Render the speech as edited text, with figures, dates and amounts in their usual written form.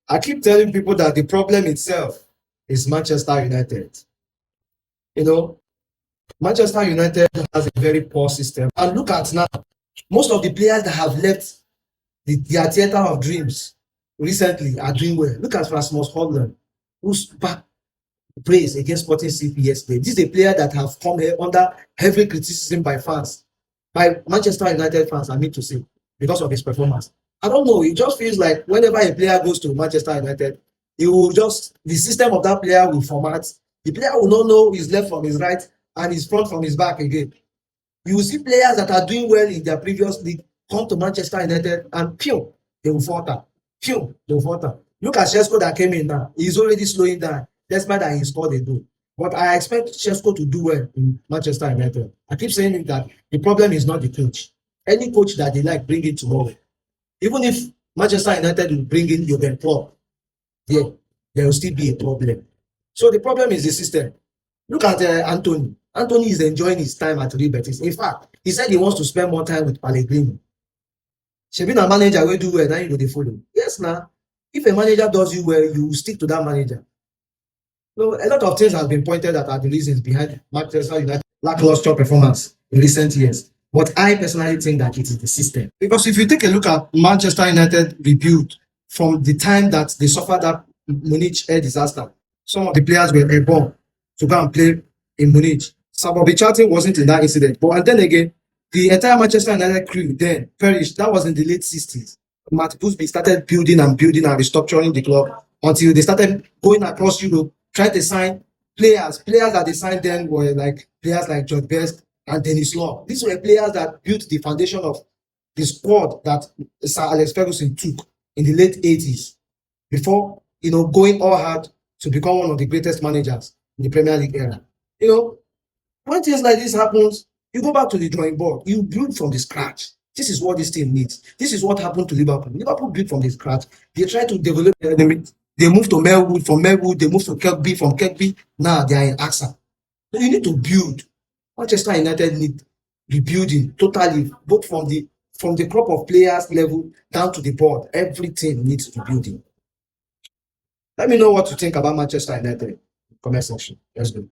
I keep telling people that the problem itself is Manchester United. You know, Manchester United has a very poor system. And look at now, most of the players that have left their theater of dreams recently are doing well. Look at Rasmus Højlund, who's back praise against Sporting CP yesterday. This is a player that have come here under heavy criticism by fans, by Manchester United fans, I mean to say, because of his performance. I don't know. It just feels like whenever a player goes to Manchester United, the system of that player will format. The player will not know his left from his right and his front from his back again. You will see players that are doing well in their previous league come to Manchester United and pew, they will falter. Pew, they will falter. Look at Shesko that came in now. He's already slowing down, despite that he scored a goal. But I expect Shesko to do well in Manchester United. I keep saying that the problem is not the coach. Any coach that they like, bring it tomorrow. Even if Manchester United will bring in Jurgen Klopp, yeah, there will still be a problem. So the problem is the system. Look at Anthony. Anthony is enjoying his time at Real Betis. In fact, he said he wants to spend more time with Pellegrini. Shebi na manager will do well, then you go dey follow. Yes, now. If a manager does you well, you stick to that manager. So a lot of things have been pointed at the reasons behind Manchester United lackluster performance in recent years. But I personally think that it is the system. Because if you take a look at Manchester United rebuild from the time that they suffered that Munich air disaster, some of the players were airborne to go and play in Munich. Sabobi Charlton wasn't in that incident. But and then again, the entire Manchester United crew then perished. That was in the late 60s. Matt Busby started building and restructuring the club until they started going across Europe, trying to sign players. Players that they signed then were like players like George Best and Dennis Law. These were players that built the foundation of the squad that Sir Alex Ferguson took in the late 80s before, going all hard to become one of the greatest managers in the Premier League era. When things like this happens, you go back to the drawing board. You build from the scratch. This is what this team needs. This is what happened to Liverpool. Liverpool built from the scratch. They try to develop the enemy. They moved to Melwood. From Melwood, they moved to Kirkby. From Kirkby, now they are in AXA. So you need to build. Manchester United need rebuilding totally, both from the crop of players level down to the board. Everything needs rebuilding. Let me know what you think about Manchester United. Comment section. Let's go.